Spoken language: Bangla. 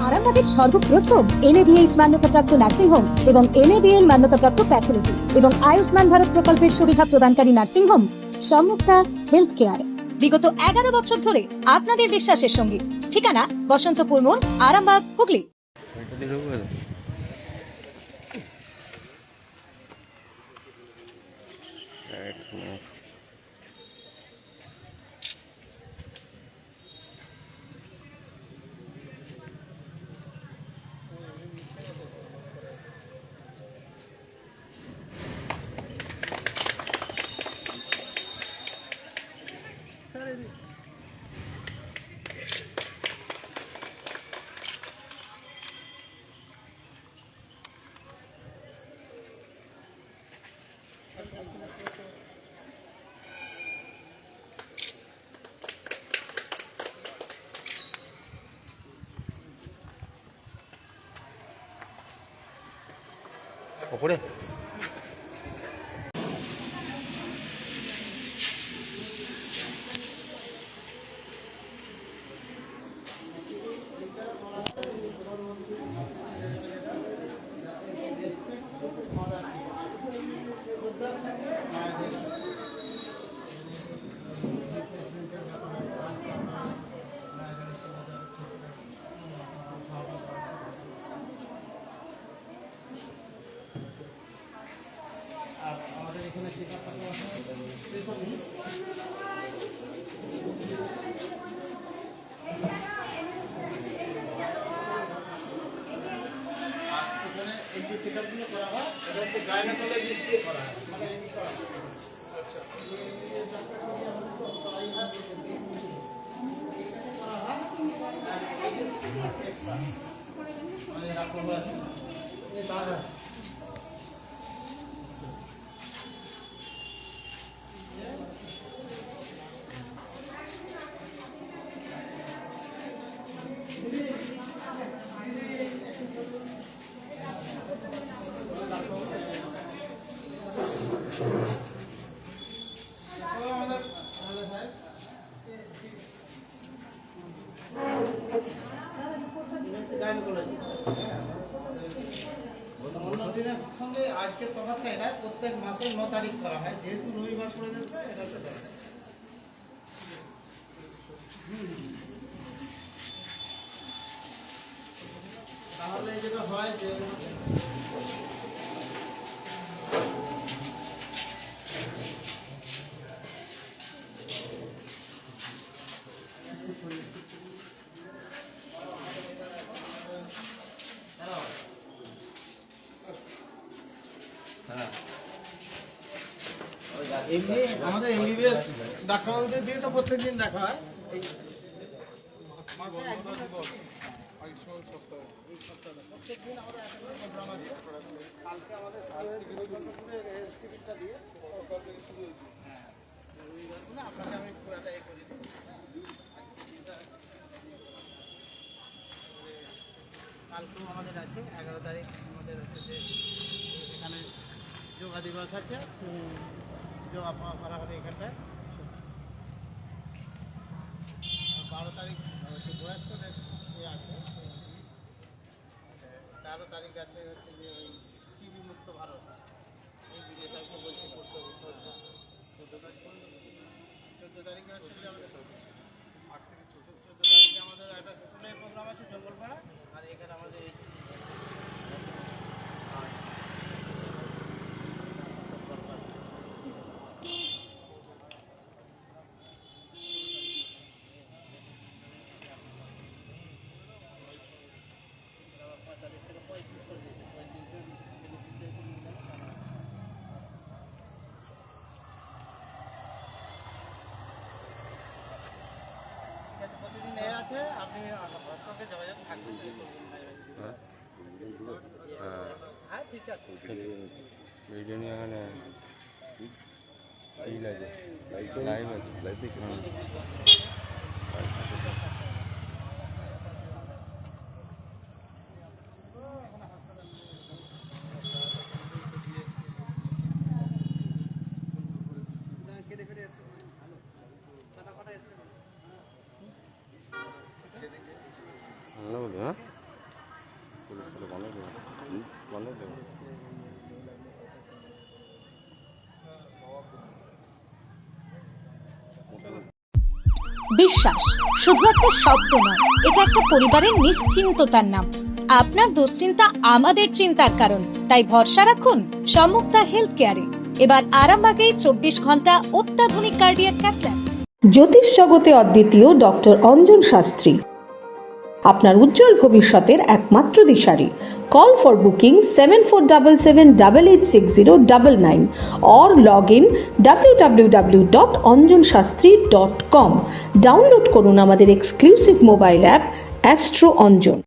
আরামবাগের সর্বপ্রথম NABH মান্যতাপ্রাপ্ত নার্সিং হোম এবং NABL মান্যতাপ্রাপ্ত প্যাথোলজি এবং আয়ুষ্মান ভারত প্রকল্পের সুবিধা প্রদানকারী নার্সিং হোম সম্মুক্তা হেলথ কেয়ার। বিগত 11 বছর ধরে আপনাদের বিশ্বাসের সঙ্গী। ঠিকানা বসন্তপুর মোড়, আরামবাগ, হুগলি। ওপরে অন্যদিনের সঙ্গে আজকে তফাৎটা এটা প্রত্যেক মাসে 9 তারিখ করা হয়, যেহেতু রবিবার করে দেবে এটা তো দেয়। তাহলে যেটা হয় যে এমনি আমাদের MBBS ডাক্তারবাবুদের দিয়ে তো প্রত্যেকদিন দেখা হয়। এই মাসে একদিন এই সপ্তাহে প্রত্যেকদিন আমাদের একটা করে প্রোগ্রাম আছে। কালকে আমাদের টিকিটটা দিয়ে হ্যাঁ আপনাকে আমি পুরাটা এ করে দিই। কালকেও আমাদের আছে 11 তারিখ আমাদের হচ্ছে যে এখানে যোগা দিবস আছে, যোগা করা হবে এখানটায়। 12 তারিখ হচ্ছে বয়স্কদের ইয়ে আছে, 13 তারিখ আছে হচ্ছে যে ওই টিবি মুক্ত ভারত, এই ভিডিওটাকে বলছি করতে হচ্ছে 14 তারিখে হচ্ছে যে আমাদের 14 তারিখে আমাদের একটা স্কুলে প্রোগ্রাম আছে জঙ্গলপাড়া, আর এখানে আমাদের এই প্রতিদিন এ আছে, আপনি আপনার সঙ্গে যোগাযোগ থাকবেন। হ্যাঁ ঠিক আছে। ভিডিও নিয়ে এখানে এই লাগে লাইভ আছে, লাইভ দেখি ভালো বলবো। হ্যাঁ পুলিশ ছিল বন্ধ দেবো বন্ধ দেবো বিশ্বাস শুধু একটা শব্দ নয়, এটা একটা পরিবারের নিশ্চিন্ততার নাম। আপনার দুশ্চিন্তা আমাদের চিন্তার কারণ, তাই ভরসা রাখুন সম্মুক্তা হেলথ কেয়ারে। এবার আরামবাগে 24 ঘন্টা অত্যাধুনিক কার্ডিয়াক ক্যাথল্যাব। জ্যোতিষ জগতে অদ্বিতীয় ডক্টর অঞ্জন শাস্ত্রী আপনার উজ্জ্বল ভবিষ্যতের একমাত্র দিশারি। Call for booking 7477886099 or log in www.anjanshastri.com। Download করুন আমাদের exclusive mobile app Astro Anjan.